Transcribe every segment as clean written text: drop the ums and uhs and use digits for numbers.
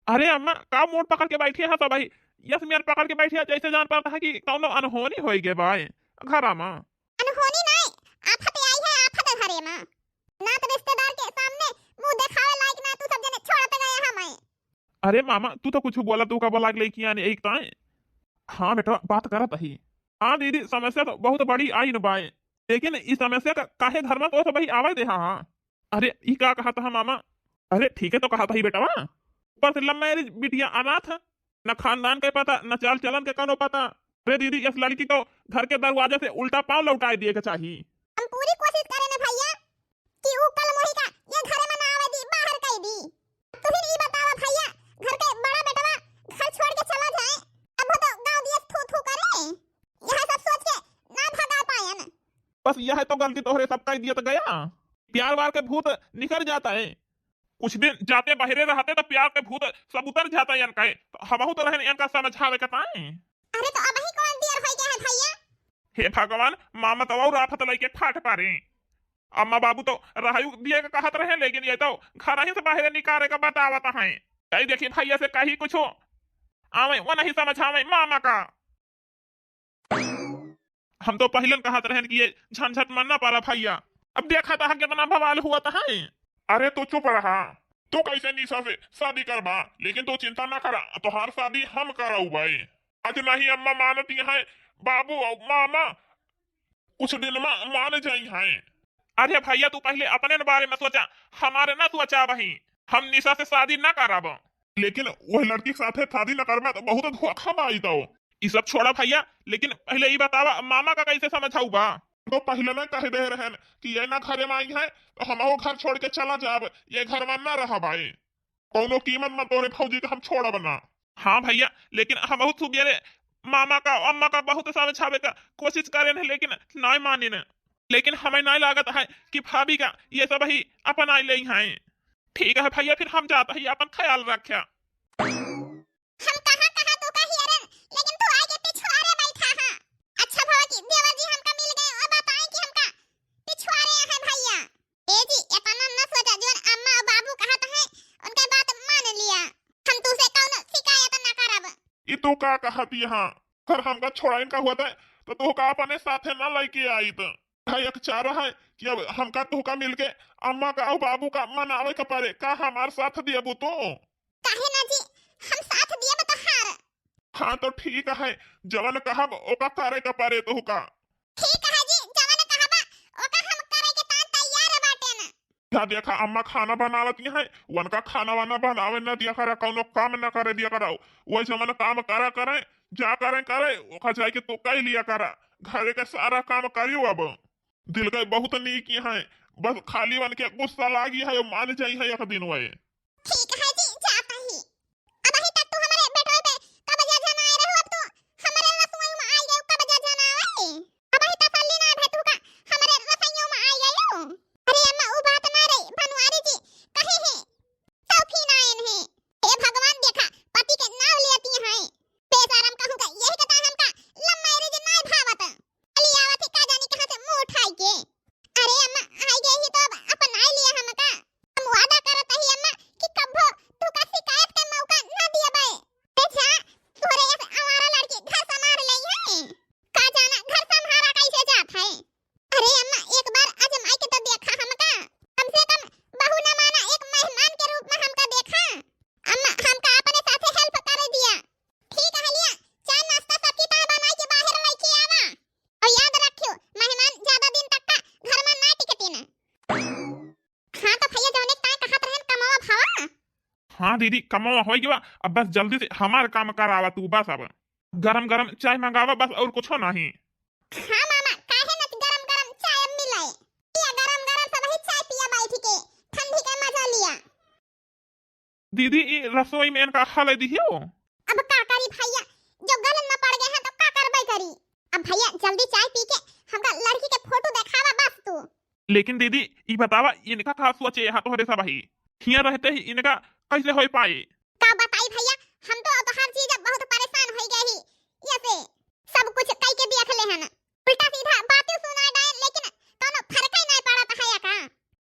अरे अम्मा का मोड़ पकड़ के बैठी है सब भाई। यस मेर पकड़ के बैठी है जैसे जान पाता है कि कौनो अनहोनी होई गे भाई घर आमा। अनहोनी नहीं, आफत आई है आफत घरे में। ना तो रिश्तेदार के सामने मुंह दिखावे लायक, ना तू सब जने छोड़ पे गया हमें। अरे मामा तू तो कुछ बोला तू का बोला के लेके आने एक ताए। हाँ बेटा बात करत ही। हाँ दीदी समस्या तो बहुत बड़ी आई न बाए। लेकिन इस समस्या का काहे घर में तो भाई आवाज दे। हाँ अरे ई का कहा था मामा। अरे ठीक है तो कहा था ही बेटा वहाँ ऊपर से लव मैरिज बिटिया अनाथ है। न खानदान के पता न चाल चलन के कनो पता। अरे दीदी इस लड़की को घर के दरवाजे से उल्टा पांव लौटाए दिए के चाहिए। हम पूरी कोशिश करें ना भैया कि ऊ कल मोही का ये घरे में ना आवे दी, बाहर कई दी। तू ही ई बतावा भैया, घर के बड़ा बेटवा घर छोड़ के चला जाए, अब वो तो गांव दिए थू थू करे। यह सब सोच के ना भगा पायन। बस यह तो गलती तोहरे सब कह दिया तो गया। प्यार वार के भूत निकल जाता है। कुछ दिन जाते बहरे रहते तो प्यार के भूत सब उतर जाता है इनका। तो हमहू तो रहने इनका समझावे के ताए। अरे तो अब ही कौन देर हो गया है भैया। हे भगवान मामा तो और आफत लई के ठाठ पारे। अम्मा बाबू तो रहायु दिए के कहत रहे लेकिन ये तो घर ही से बाहर निकाले का बतावत है। कहीं देखिए भैया से कहीं कुछ हो आवे वो नहीं समझावे मामा का। हम तो पहले कहत रहे कि ये झंझट मानना पारा भैया। अब देखा था कितना बवाल हुआ था। अरे तू चुप रहा। तू कैसे निशा से शादी करवा लेकिन तू चिंता ना करा तोहार शादी हम कराऊ भाई। आज नहीं अम्मा मानती है बाबू और मामा कुछ दिन में मान जाई है। अरे भैया तू पहले अपने बारे में सोचा हमारे ना सोचा वही। हम निशा से शादी ना कराब लेकिन वह लड़की के साथ शादी न करवा तो बहुत धोखा बाई तो। ये सब छोड़ा भैया लेकिन पहले ये बतावा मामा का कैसे समझाऊ बा। तो पहले ना कह दे रहे कि ये ना घरे में आई है तो हम घर छोड़ के चला जाब ये घर में ना रहा भाई। कोनो कीमत में तोरे फौजी का हम छोड़ा बना। हाँ भैया लेकिन हम बहुत सुबेरे मामा का अम्मा का बहुत समझावे का कोशिश करे लेकिन नहीं मानी ने। लेकिन हमें नहीं लागत है कि भाभी का ये सब ही अपन आई ले हैं। ठीक है भैया फिर हम जाता ही अपन ख्याल रखा। हम कहां कहां तो कही अरन, लेकिन तू आगे पिछवाड़े बैठा है। अच्छा भवा कि देवर जी हमका मिल गए और बताएं कि हमका पिछवाड़े हैं भैया। ए जी इतना न सोचा, जोन अम्मा और बाबू कहत है उनके बात मान लिया। हम तुसे कौनो शिकायत न करब। ये तो का कहती यहाँ घर हमका छोड़ाइन का हुआ था तो तू का अपने साथे ना लेके आई तो भाई एक चाह रहा है कि अब हमका तू का मिलके अम्मा का और बाबू का मनावे का पड़े का हमारे साथ दिया वो तो। काहे ना जी, हम साथ दिए बता हार। हाँ तो ठीक है जवन कहा ओका करे का पड़े तू का। ठीक है जी, जवन कहबा ओका हम करे के ता तैयार बाटे न। क्या देखा अम्मा खाना बनावती है उनका खाना वाना बनावे न दिया करा कौनो काम न करे दिया कराओ। वही जवन काम करा करे जा करे करे ओका जाए के तो कई लिया करा घरे का सारा काम करियो। अब दिल गए बहुत नीक है बस खाली बन के गुस्सा लागी है मान जाई है एक दिन वही। ठीक है जी, जाता ही। अब ही तक तू हमारे बेटों पे कब जाना आए रहो, अब तू हमारे रसोई में आई गए कब जाना आए। अब ही तसल्ली ना भेटू का हमारे रसोइयों में आई गए हो। अरे अम्मा वो बात ना रही, बनवारी जी कहे हैं सौखी नायन है। हे भगवान देखा पति के नाम लेती हैं बेशरम कहूं का यही कथा हमका लव मैरिज ना भावत अली आवत का जानी कहां से मुंह उठाई के। अरे अम्मा आई गई ही तो अब अपन आई लिया हमका। हम वादा करत ही अम्मा कि कब्बो तू का शिकायत के मौका ना दिया बे। बेचा तोरे ऐसे आवारा लड़की घर संभाल लई है का जाना घर संभारा कैसे जात है। अरे अम्मा एक बार आजमाई के तो देखा हमका, कम से कम बहू न माना एक मेहमान के रूप में हमका देखा। अम्मा हमका अपने साथे हेल्प कर दिया। ठीक है लिया चाय नाश्ता सब की तरह बनाई के बाहर लेके आवा और याद रखियो मेहमान ज्यादा दिन तक का घर में ना टिकती ना। हां तो भैया जौने काय कहत रहन कमावा भावा। हाँ दीदी कमावा हो गया अब बस जल्दी से हमार काम करावा तू बस। अब गरम गरम चाय मंगावा बस और कुछ नहीं। हां मामा काहे न गरम गरम चाय मिलाए। पिया गरम गरम सब ही चाय पिया बैठ के ठंडी का मजा लिया। दीदी ये रसोई में इनका हाल दियो। अब का करी भैया, जो गलन में पड़ गए हैं तो का करबे करी। अब भैया जल्दी चाय पी के हमका लड़की के फोटो दिखावा बस तू। लेकिन दीदी ये बतावा इनका का सोचे यहाँ तो सब ही हिया रहते ही इनका कैसे हो पाए। का बताई भैया, हम तो अब हर चीज बहुत परेशान हो गए ही। ये से सब कुछ कई के देख ले हन, उल्टा सीधा बातें सुना डाए लेकिन कोनो फर्क ही नहीं पड़ता है का।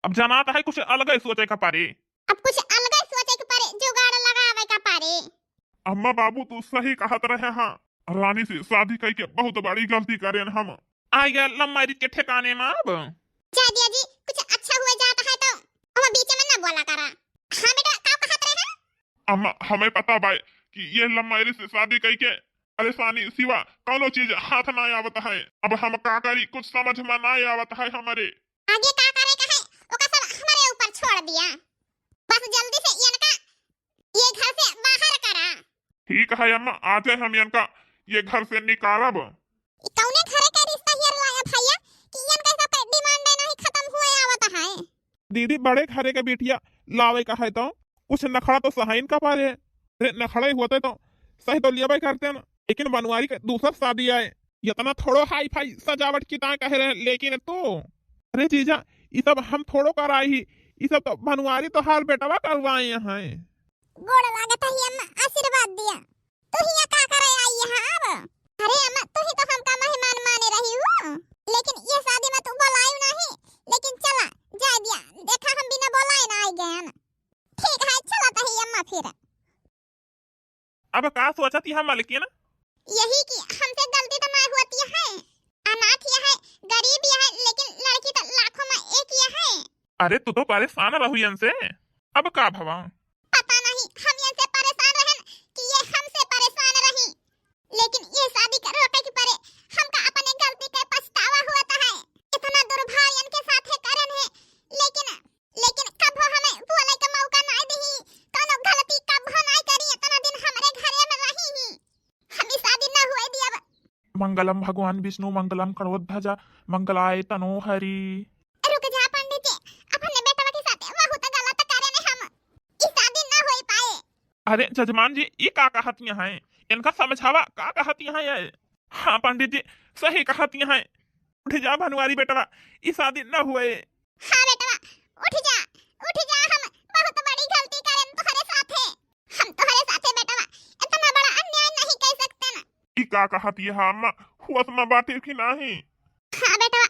अब जाना है कुछ अलग ही सोचे का पारे। अब कुछ अलग ही सोचे के पड़े, जुगाड़ लगावे का पड़े। अम्मा बाबू तू सही कहत रहे हाँ। रानी से शादी करके बहुत बड़ी गलती करें हम। आ गया लम्बाई के ठिकाने में अब। जादिया जी कुछ अच्छा हुआ जाता है तो हम बीच में ना बोला करा। हाँ बेटा का कहत रहे? अम्मा हमें पता भाई कि ये लम्बाई से शादी करके परेशानी सिवा कौनो चीज हाथ ना आवत है। अब हम का करी कुछ समझ में ना आवत है हमारे। आगे का करे का है ओका सब हमारे ऊपर छोड़ दिया। बस जल्दी से इनका ये घर से बाहर करा। ठीक है अम्मा आते हम इनका ये घर से निकालब। कौने घरे का रिश्ता हियर लाया भैया कि इनका सब डिमांड नहीं खत्म हुए आवत है। दीदी बड़े घरे के बेटिया लावे का है तो कुछ नखड़ा तो सहाइन का पारे। नखड़े होते तो सही तो लिया करते ना, लेकिन बनवारी के दूसरा शादी आए इतना थोड़ो हाई फाई सजावट की ता कह रहे। लेकिन तो अरे जीजा ये सब हम थोड़ो कराई ही, ये सब तो बनवारी तो हाल बेटवा करवाए हैं। गोड़ लागत है अम्मा आशीर्वाद दिया। तू हिया का करे आई यहां अब? अरे अम्मा तू ही तो हमका मेहमान माने रही हो, लेकिन ये शादी में तू बुलाई नहीं। लेकिन चला जा दिया देखा हम बिना बुलाए ना आई गए। ठीक है चला तो ही अम्मा फिर। अब का सोचा थी हम मालिकिन? यही कि हमसे गलती तो ना होती है। अनाथ ये है गरीब ये है लेकिन लड़की तो लाखों में एक ये है। अरे तू तो परेशान रहू इनसे। अब का भवा पता नहीं हम इनसे परेशान रहन कि ये हमसे परेशान रही। लेकिन ये शादी कर रोके की परे हमका अपने गलती के पछतावा होता है। इतना दुर्भाग्य इनके साथ है करन है। लेकिन कब हमें बोले का मौका ना दी। कोनो गलती कब ना करी इतना दिन हमारे घरे में रही ही। हम शादी ना हुए दी अब। मंगलम भगवान विष्णु मंगलम करोध्वजा मंगलाय तनो हरि। रुक जा पंडित जी अपने बेटवा के साथ बहुत गलत करे ने हम। इस शादी ना हो पाए। अरे जजमान जी ये का कहतियां हैं, इनका समझावा का कहतियां हैं ये। हाँ पंडित जी सही कहतियां हैं। उठ जा भनवारी बेटवा ये शादी न हुए। हाँ बेटवा उठ जा हम बहुत बड़ी गलती करें तुम्हारे साथ है। हम तुम्हारे साथ है बेटवा इतना बड़ा अन्याय नहीं कर सकते ना। ये का कहती है अम्मा हुआ में बाटे की नहीं। हाँ बेटवा